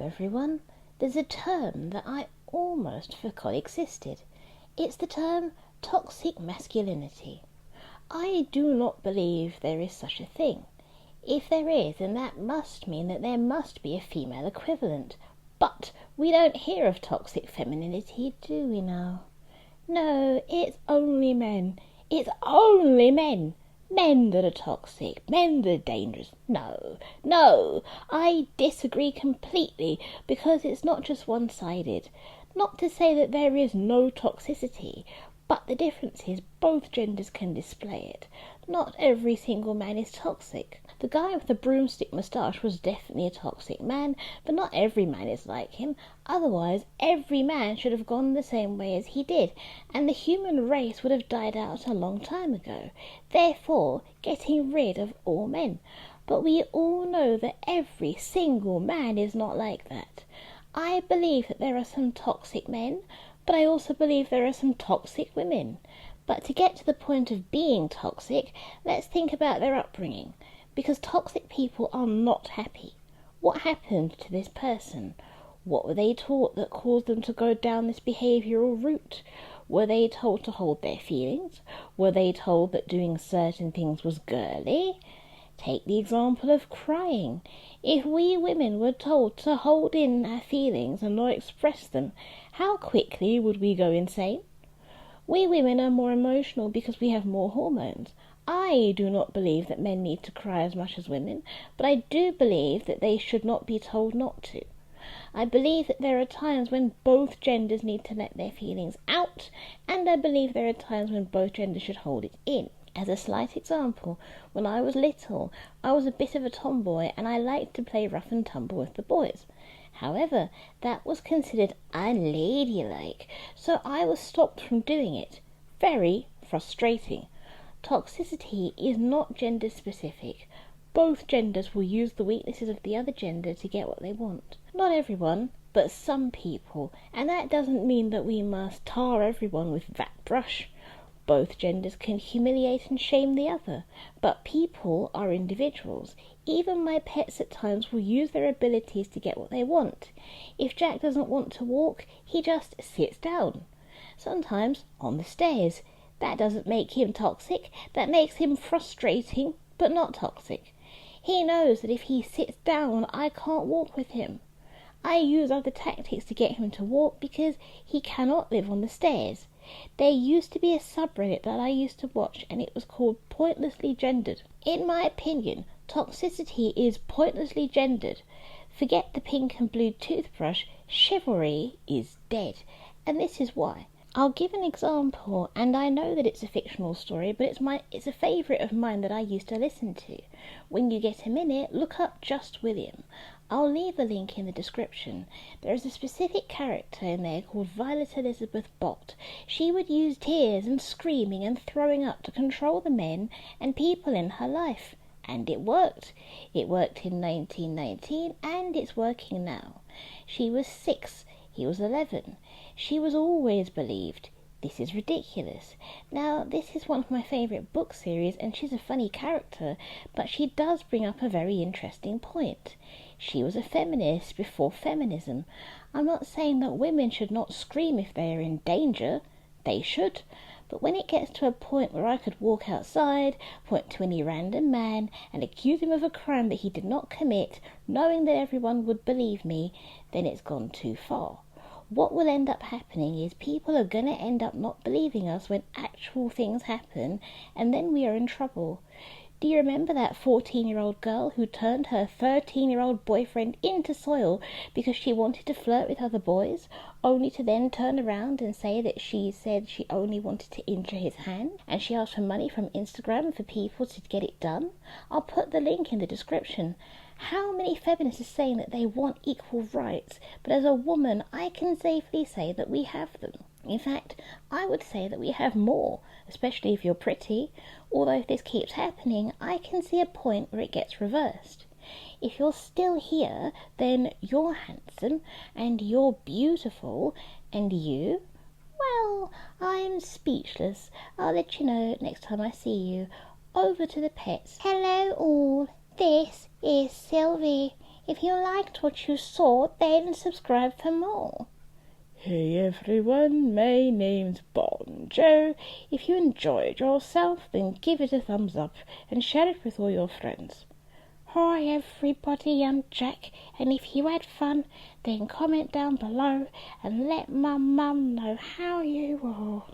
everyone. There's a term that I almost forgot existed. It's the term toxic masculinity. I do not believe there is such a thing. If there is, then that must mean that there must be a female equivalent. But we don't hear of toxic femininity, do we now? No, it's only men. It's only men. Men that are toxic, men that are dangerous. No, I disagree completely, because it's not just one-sided. Not to say that there is no toxicity, but the difference is both genders can display it. Not every single man is toxic. The guy with the broomstick moustache was definitely a toxic man, but not every man is like him. Otherwise, every man should have gone the same way as he did, and the human race would have died out a long time ago, therefore getting rid of all men. But we all know that every single man is not like that. I believe that there are some toxic men, but I also believe there are some toxic women. But to get to the point of being toxic, let's think about their upbringing. Because toxic people are not happy. What happened to this person? What were they taught that caused them to go down this behavioural route? Were they told to hold their feelings? Were they told that doing certain things was girly? Take the example of crying. If we women were told to hold in our feelings and not express them, how quickly would we go insane? We women are more emotional because we have more hormones. I do not believe that men need to cry as much as women, but I do believe that they should not be told not to. I believe that there are times when both genders need to let their feelings out, and I believe there are times when both genders should hold it in. As a slight example, when I was little, I was a bit of a tomboy and I liked to play rough and tumble with the boys. However, that was considered unladylike, so I was stopped from doing it. Very frustrating. Toxicity is not gender specific. Both genders will use the weaknesses of the other gender to get what they want. Not everyone, but some people, and that doesn't mean that we must tar everyone with that brush. Both genders can humiliate and shame the other, but people are individuals. Even my pets at times will use their abilities to get what they want. If Jack doesn't want to walk, he just sits down. Sometimes on the stairs. That doesn't make him toxic, that makes him frustrating, but not toxic. He knows that if he sits down, I can't walk with him. I use other tactics to get him to walk because he cannot live on the stairs. There used to be a subreddit that I used to watch, and it was called Pointlessly Gendered. In my opinion, toxicity is pointlessly gendered. Forget the pink and blue toothbrush, chivalry is dead, and this is why. I'll give an example, and I know that it's a fictional story, but it's a favourite of mine that I used to listen to. When you get a minute, look up Just William. I'll leave a link in the description. There is a specific character in there called Violet Elizabeth Bott. She would use tears and screaming and throwing up to control the men and people in her life. And it worked. It worked in 1919, and it's working now. She was 6, he was 11. She was always believed. This is ridiculous. Now, this is one of my favourite book series, and she's a funny character, but she does bring up a very interesting point. She was a feminist before feminism. I'm not saying that women should not scream if they are in danger. They should. But when it gets to a point where I could walk outside, point to any random man, and accuse him of a crime that he did not commit, knowing that everyone would believe me, then it's gone too far. What will end up happening is people are going to end up not believing us when actual things happen, and then we are in trouble. Do you remember that 14-year-old girl who turned her 13-year-old boyfriend into soil because she wanted to flirt with other boys, only to then turn around and say that she said she only wanted to injure his hand, and she asked for money from Instagram for people to get it done? I'll put the link in the description. How many feminists are saying that they want equal rights, but as a woman I can safely say that we have them. In fact, I would say that we have more, especially if you're pretty, although if this keeps happening, I can see a point where it gets reversed. If you're still here, then you're handsome, and you're beautiful, and you, well, I'm speechless. I'll let you know next time I see you. Over to the pets. Hello all, this is Sylvie. If you liked what you saw, then subscribe for more. Hey everyone, my name's Bonjo. If you enjoyed yourself, then give it a thumbs up and share it with all your friends. Hi everybody, I'm Jack, and if you had fun, then comment down below and let my mum know how you are.